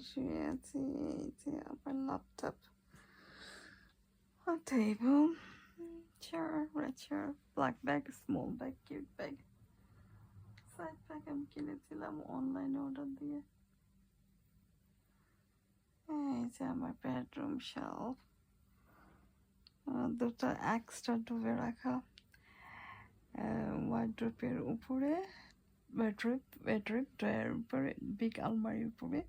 শুয়ে আছি, এই যে আমার laptop, a table, chair, red chair, black bag, small bag, cute bag, side bag আমি কিনেছিলাম অনলাইনে অর্ডার দিয়ে। এই যে আমার বেডরুম শেলফ, দুটো এক্সট্রা ডুবে রাখা ওয়ার্ড্রোপের উপরে, বেডরুম ড্রয়ারের উপরে, বিগ আলমারির উপরে।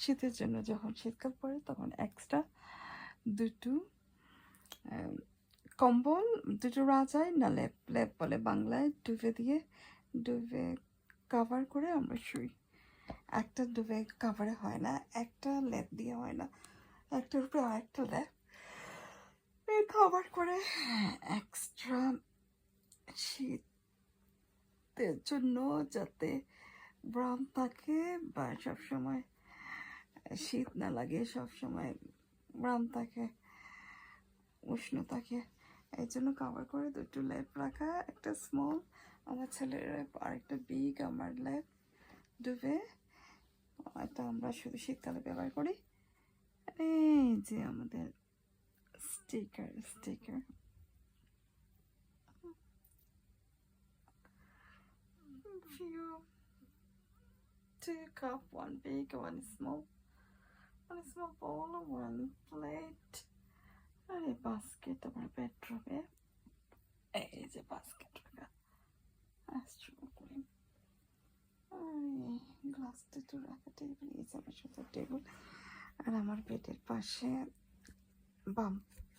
শীতের জন্য যখন শীতকাল পড়ে তখন এক্সট্রা দুটো কম্বল, দুটো রাজাই না লেপ, লেপ বলে বাংলায়, ডুবে কাভার করে আমরা শুই। একটা ডুবে কাভারে হয় না, একটা লেপ দিয়ে হয় না, একটার উপরে আরেকটা লেপ কভার করে এক্সট্রা শীতের জন্য, যাতে ব্রাম থাকে বা সবসময় শীত না লাগে, সবসময় ব্রাম থাকে, উষ্ণ থাকে, এই জন্য কভার করে দুটো লেপ রাখা, একটা স্মল আমার ছেলের লেপ আর একটা বিগ আমার লেপ ডুবে। এটা আমরা শুধু শীতকালে ব্যবহার করি। এই যে আমাদের sticker, few, 2 cup, 1 big, 1 small, 1 small bowl, 1 plate, আর এই বাস্কেট আমার বেডরুমে, এই যে বাস্কেট রাখা করে, আর এই গ্লাস দুটো রাখা টেবিল, এই যে আমার সুন্দর টেবিল। আর আমার বেডের পাশে, বাম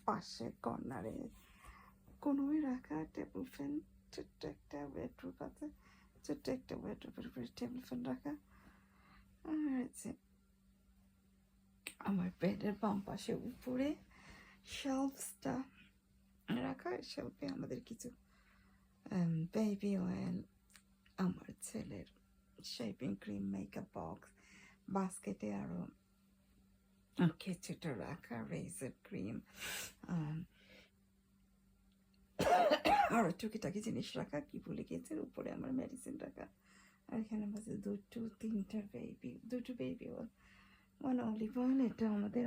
পাশে কর্নারে কোনোই রাখা টেবিল ফ্যান, ছোট্ট একটা বেডরুম আছে, ছোট্ট একটা বেডরুমের উপরে টেবিল ফ্যান রাখা। আর যে আমার বেডের বাম পাশে উপরে শেলফসটা রাখা, শেলফে আমাদের কিছু বেবি অয়েল, আমার ছেলের শেভিং ক্রিম, মেকআপ বক্স, বাস্কেটে আরও কিছুটা রাখা, রেজার ক্রিম, আরও টুকিটাকি জিনিস রাখা, কি ভুলে গেছে, উপরে আমার মেডিসিন রাখা। আর এখানে মাঝে দুটো baby oil, one olive oil, এটা আমাদের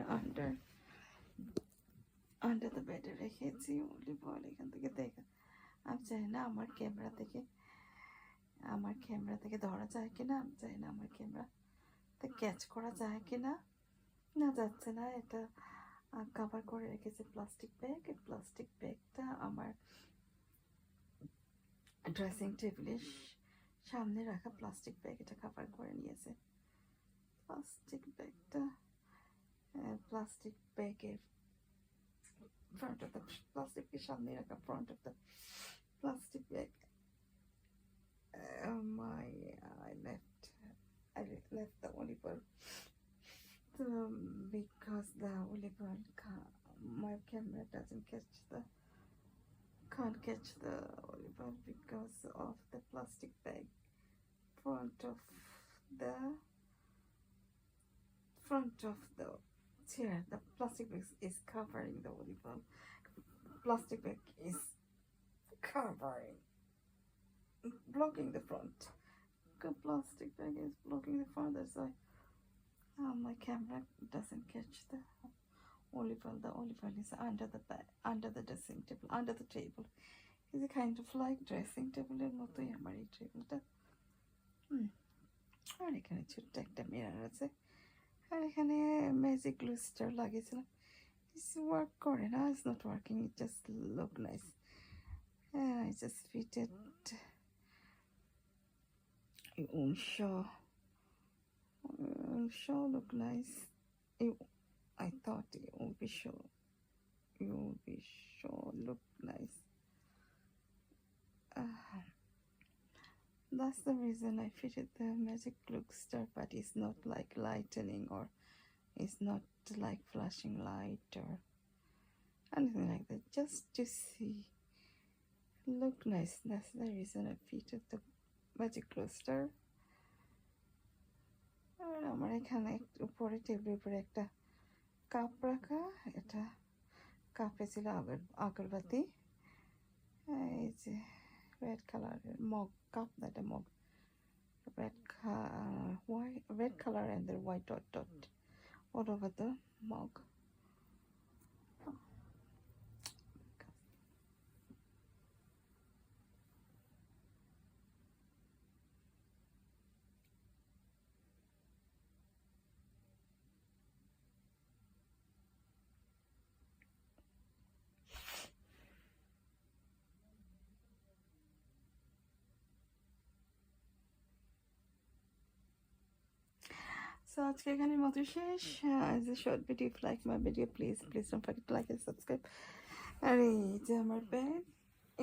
আন্ডার দ্য বেডে রেখেছি অলিভ অয়েল। এখান থেকে দেখা, আমি চাই না আমার ক্যামেরা থেকে ধরা যায় কিনা, আমি চাই না আমার ক্যামেরাতে ক্যাচ করা যায় কিনা, না যাচ্ছে না। এটা কভার করে রেখেছে প্লাস্টিক ব্যাগ, এই প্লাস্টিক ব্যাগটা আমার ড্রেসিং টেবিলের সামনে রাখা প্লাস্টিক ব্যাগ, এটা কভার করে নিয়েছে। প্লাস্টিক ব্যাগের front of the প্লাস্টিকের সামনে রাখা front of the plastic bag. I left the olive oil because the olive oil my camera can't catch the olive oil because of the plastic bag front of the chair. The plastic bag is covering the olive oil. Plastic bag is blocking the front. The plastic bag is blocking the front. That's why my camera doesn't catch the olive oil. The olive oil is under the dressing table, under the table. It's a kind of like dressing table এর মতোই আমার এই টেবিলটা। আর এখানে ছোট্ট একটা mirror আছে, আর এখানে ম্যাজিক গ্লু স্টার লাগিয়েছিলাম, ওয়ার্ক করে না, it's not working, it just look nice. I just fitted show look nice. I thought it would be look nice. That's the reason I fitted the magic glue star, but it's not like lightening, or it's not like flashing light or anything like that, just to see look nice. That's the reason I fitted the magic glue star. আর আমার এখানে উপরে টেবিলের উপরে একটা cup রাখা, এটা কাপে ছিল আগরবাতি, এই যে রেড কালারের মগ কাপ, এটা mug, red color and the white dot all over the mug. So আজকে এখানের মতো শেষ। As a short video, if you like my video, please don't forget to like and subscribe. আর এই যে আমার bed,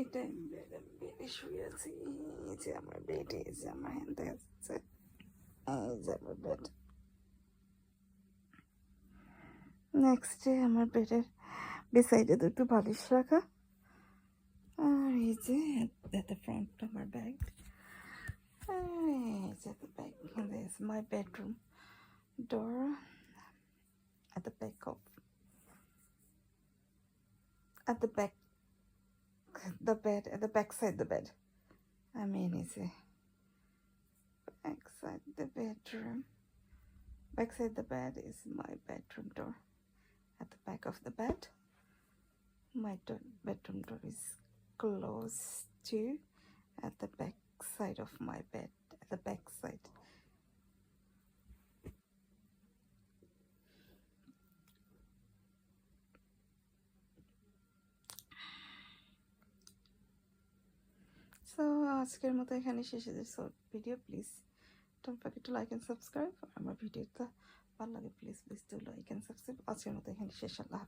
এটা বেডে শুয়ে আছি। এই যে আমার বেড, এই যে আমার হ্যান্ড দেখা যাচ্ছে, এই যে আমার বেড। নেক্সট ডে আমার বেডের বিসাইডে দুটো বালিশ রাখা। আর এই যে at the front of my bed, এই যে the back, this is my bedroom door at the back of at the back the bed, at the back side the bed. I mean, it's a back side the bedroom. Back side the bed is my bedroom door. At the back of the bed, my bedroom door is closed to at the back side of my bed, at the back side. So আজকের মতো এখানে শেষে যে short video, please don't forget to like and subscribe. আমার ভিডিওটা ভালো লাগে, please do like and subscribe. আজকের মতো এখানে শেষ। আল্লাহ।